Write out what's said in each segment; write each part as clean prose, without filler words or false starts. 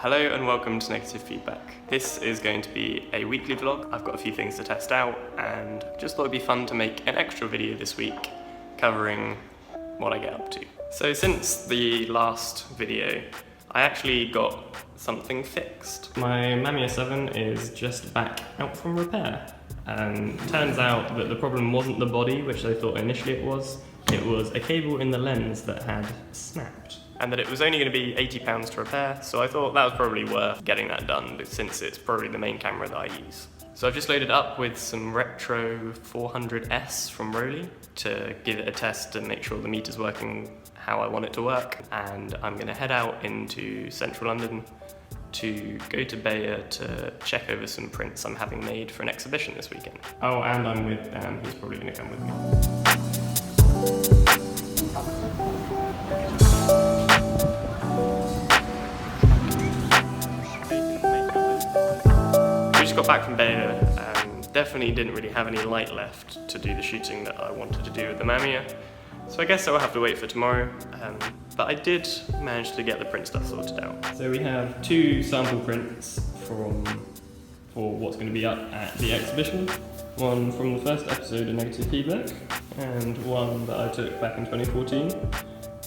Hello and welcome to Negative Feedback. This is going to be a weekly vlog. I've got a few things to test out and just thought it'd be fun to make an extra video this week covering what I get up to. So since the last video, I actually got something fixed. My Mamiya 7 is just back out from repair. And turns out that the problem wasn't the body, which I thought initially it was a cable in the lens that had snapped. And that it was only going to be £80 to repair, so I thought that was probably worth getting that done, since it's probably the main camera that I use. So I've just loaded up with some Retro 400S from Rollei to give it a test and make sure the meter's working how I want it to work. And I'm going to head out into central London to go to Bayer to check over some prints I'm having made for an exhibition this weekend. Oh, and I'm with Dan, who's probably going to come with me. We just got back from Bayer and definitely didn't really have any light left to do the shooting that I wanted to do with the Mamiya. So I guess I'll have to wait for tomorrow, but I did manage to get the print stuff sorted out. So we have two sample prints for what's going to be up at the exhibition. One from the first episode of Negative Feedback, and one that I took back in 2014.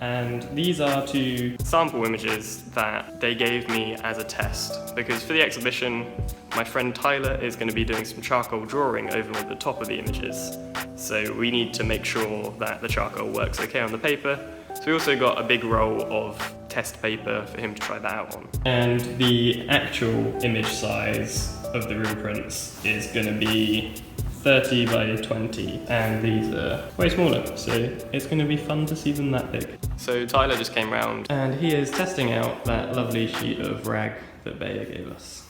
And these are two sample images that they gave me as a test, because for the exhibition, my friend Tyler is going to be doing some charcoal drawing over the top of the images. So we need to make sure that the charcoal works okay on the paper. So we also got a big roll of test paper for him to try that out on. And the actual image size of the real prints is going to be 30 by 20, and these are way smaller, so it's going to be fun to see them that big. So Tyler just came round and he is testing out that lovely sheet of rag that Bayer gave us.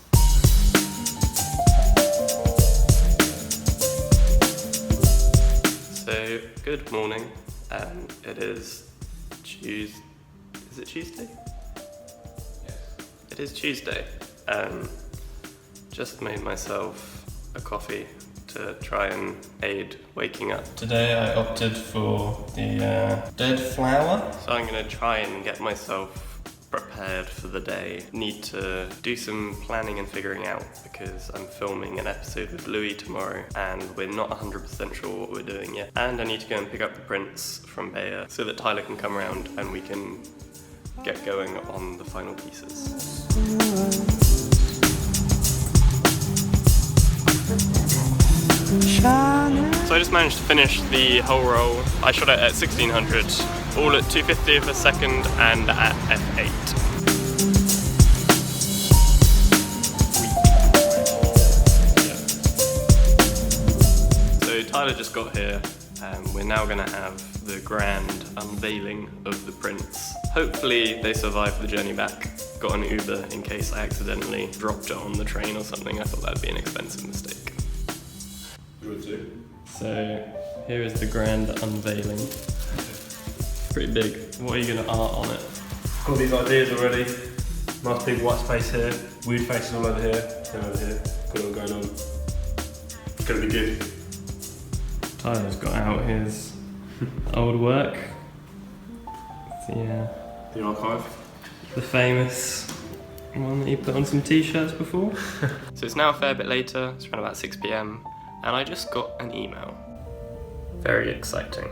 So, good morning. It is Tuesday. Is it Tuesday? Yes. It is Tuesday. Just made myself a coffee to try and aid waking up. Today I opted for the dead flower. So I'm going to try and get myself prepared for the day. Need to do some planning and figuring out, because I'm filming an episode with Louis tomorrow and we're not 100% sure what we're doing yet. And I need to go and pick up the prints from Bayer so that Tyler can come around and we can get going on the final pieces. So I just managed to finish the whole roll. I shot it at 1600, all at 250 of a second and at f8. So Tyler just got here and we're now going to have the grand unveiling of the prints. Hopefully they survive the journey back. Got an Uber in case I accidentally dropped it on the train or something. I thought that'd be an expensive mistake. So here is the grand unveiling. Pretty big. What are you going to art on it? Got these ideas already. Nice big white space here. Weird faces all over here. And over here. Got it all going on. It's going to be good. Tyler's got out his old work. The archive. The famous one that you put on some t-shirts before. So it's now a fair bit later. It's around about 6 PM. And I just got an email. Very exciting.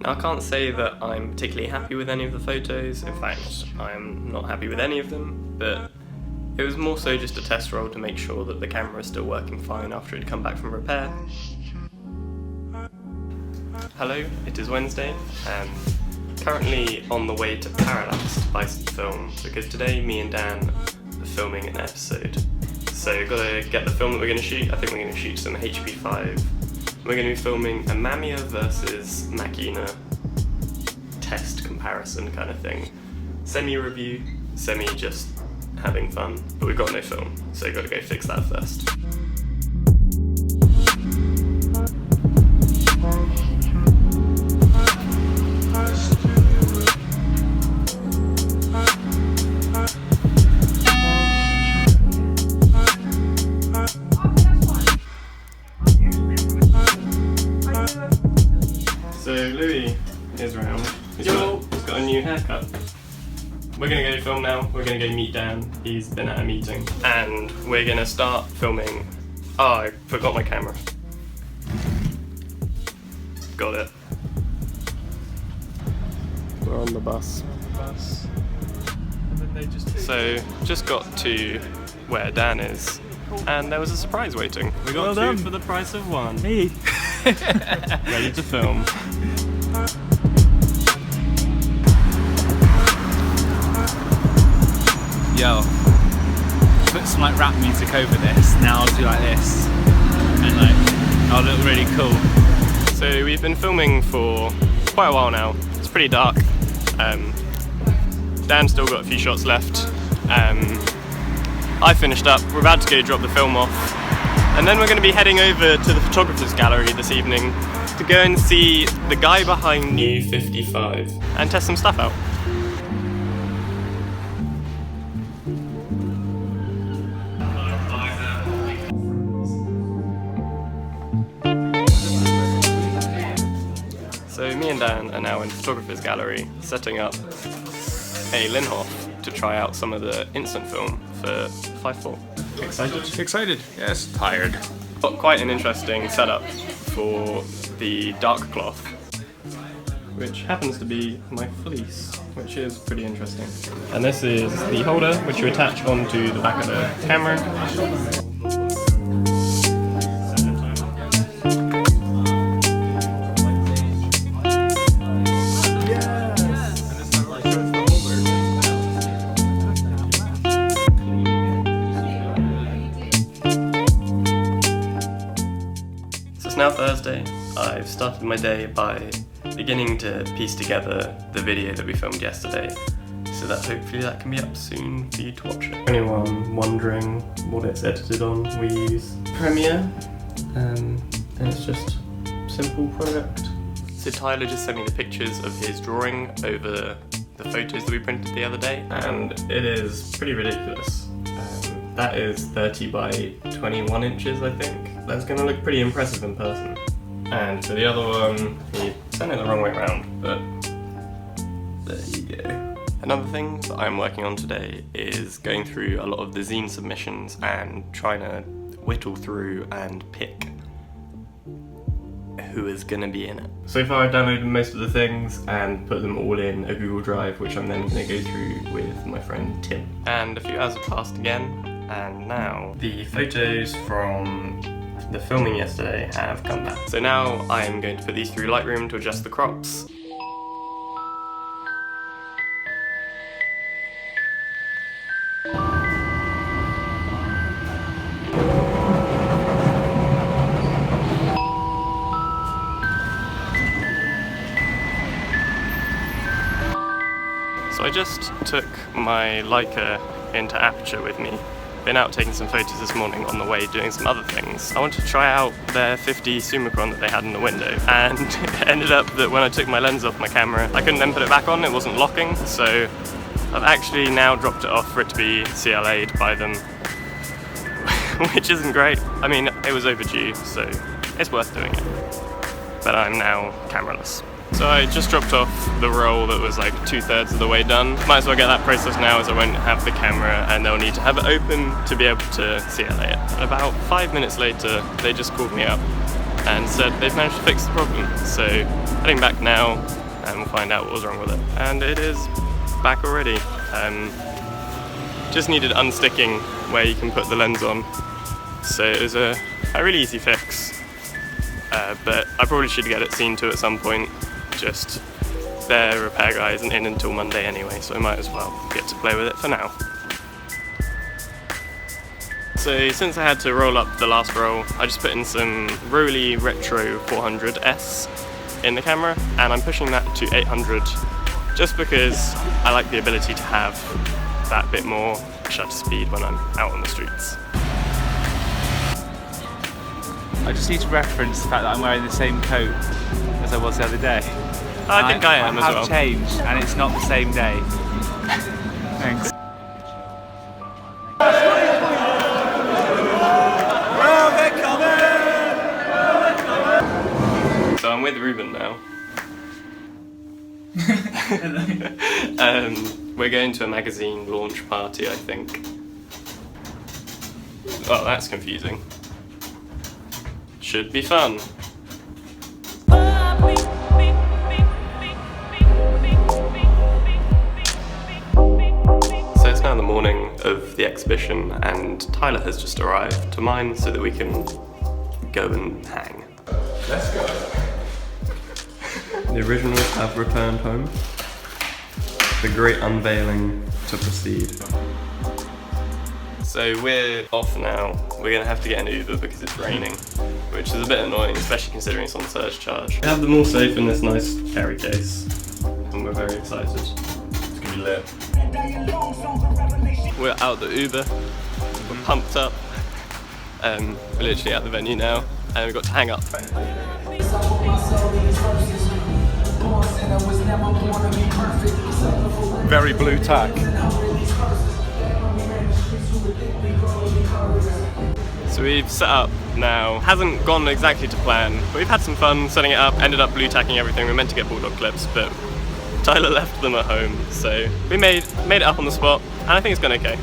Now I can't say that I'm particularly happy with any of the photos. In fact, I'm not happy with any of them, but it was more so just a test roll to make sure that the camera is still working fine after it had come back from repair. Hello, it is Wednesday. Currently on the way to Parallax to buy some film, because today me and Dan filming an episode. So we've got to get the film that we're going to shoot. I think we're going to shoot some HP5. We're going to be filming a Mamiya versus Makina test comparison kind of thing. Semi-review, semi just having fun, but we've got no film, so we've got to go fix that first. So Louis is round. He's got a new haircut. We're gonna go film now. We're gonna go meet Dan. He's been at a meeting. And we're gonna start filming. Oh, I forgot my camera. Got it. We're on the bus. So, just got to where Dan is, and there was a surprise waiting. We got two for the price of one. Me. Ready to film. Yo, put some like rap music over this. Now I'll do like this, and like I'll look really cool. So we've been filming for quite a while now. It's pretty dark. Dan's still got a few shots left. I finished up. We're about to go drop the film off, and then we're going to be heading over to the photographer's gallery this evening to go and see the guy behind New 55 and test some stuff out. So me and Dan are now in photographer's gallery setting up a Linhof to try out some of the instant film for 5.4. Excited? Excited? Yes. Tired. Got quite an interesting setup for the dark cloth, which happens to be my fleece, which is pretty interesting. And this is the holder, which you attach onto the back of the camera. Now Thursday, I've started my day by beginning to piece together the video that we filmed yesterday, so that hopefully that can be up soon for you to watch it. For anyone wondering what it's edited on, we use Premiere, and it's just a simple product. So Tyler just sent me the pictures of his drawing over the photos that we printed the other day, and it is pretty ridiculous. That is 30 by 21 inches, I think. That's gonna look pretty impressive in person. And for the other one, he sent it the wrong way around, but there you go. Another thing that I'm working on today is going through a lot of the zine submissions and trying to whittle through and pick who is gonna be in it. So far I've downloaded most of the things and put them all in a Google Drive, which I'm then gonna go through with my friend Tim. And a few hours have passed again, and now the photos from the filming yesterday have come back. So now I am going to put these through Lightroom to adjust the crops. So I just took my Leica into Aperture with me. Been out taking some photos this morning on the way doing some other things. I wanted to try out their 50 Summicron that they had in the window, and it ended up that when I took my lens off my camera, I couldn't then put it back on, it wasn't locking, so I've actually now dropped it off for it to be CLA'd by them, which isn't great. I mean, it was overdue, so it's worth doing it. But I'm now cameraless. So I just dropped off the roll that was like 2/3 of the way done. Might as well get that process now, as I won't have the camera and they'll need to have it open to be able to CLA it. And about 5 minutes later, they just called me up and said they've managed to fix the problem. So heading back now and we'll find out what was wrong with it. And it is back already. Just needed unsticking where you can put the lens on. So it was a really easy fix. But I probably should get it seen to at some point. Just their repair guy isn't in until Monday anyway, so I might as well get to play with it for now. So since I had to roll up the last roll, I just put in some Rollei Retro 400S in the camera, and I'm pushing that to 800 just because I like the ability to have that bit more shutter speed when I'm out on the streets. I just need to reference the fact that I'm wearing the same coat as I was the other day. I think I am as well. I have changed, and it's not the same day. Thanks. So I'm with Ruben now. We're going to a magazine launch party, I think. Oh, that's confusing. Should be fun. So it's now the morning of the exhibition and Tyler has just arrived to mine so that we can go and hang. Let's go. The originals have returned home. The great unveiling to proceed. So we're off now. We're gonna have to get an Uber because it's raining, which is a bit annoying, especially considering it's on surge charge. We have them all safe in this nice carry case, and we're very excited. It's gonna be lit. We're out the Uber. We're pumped up. We're literally at the venue now, and we've got to hang up. Very blue tack. So we've set up now. Hasn't gone exactly to plan, but we've had some fun setting it up. Ended up blue tacking everything. We were meant to get bulldog clips, but Tyler left them at home, so we made it up on the spot, and I think it's gone okay.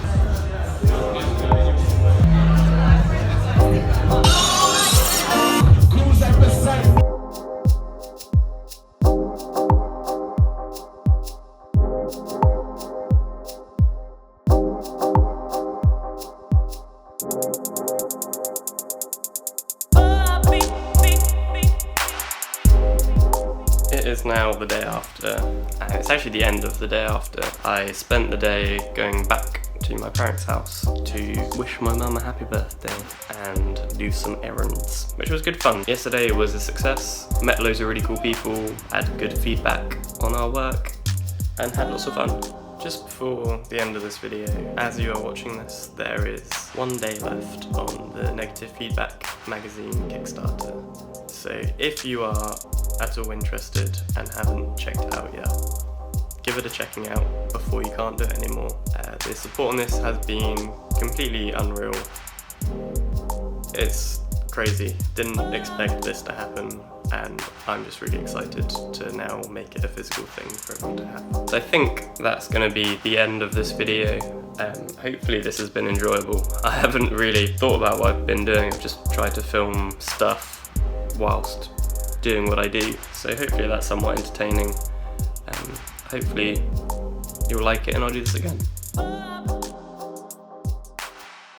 It is now the day after, and it's actually the end of the day after. I spent the day going back to my parents' house to wish my mum a happy birthday and do some errands, which was good fun. Yesterday was a success, met loads of really cool people, had good feedback on our work, and had lots of fun. Just before the end of this video, as you are watching this, there is 1 day left on the Negative Feedback magazine Kickstarter. So if you are at all interested and haven't checked it out yet, give it a checking out before you can't do it anymore. The support on this has been completely unreal. It's crazy. Didn't expect this to happen, and I'm just really excited to now make it a physical thing for everyone to have. So I think that's going to be the end of this video. Hopefully this has been enjoyable. I haven't really thought about what I've been doing. I've just tried to film stuff whilst doing what I do. So hopefully that's somewhat entertaining. Hopefully you'll like it and I'll do this again.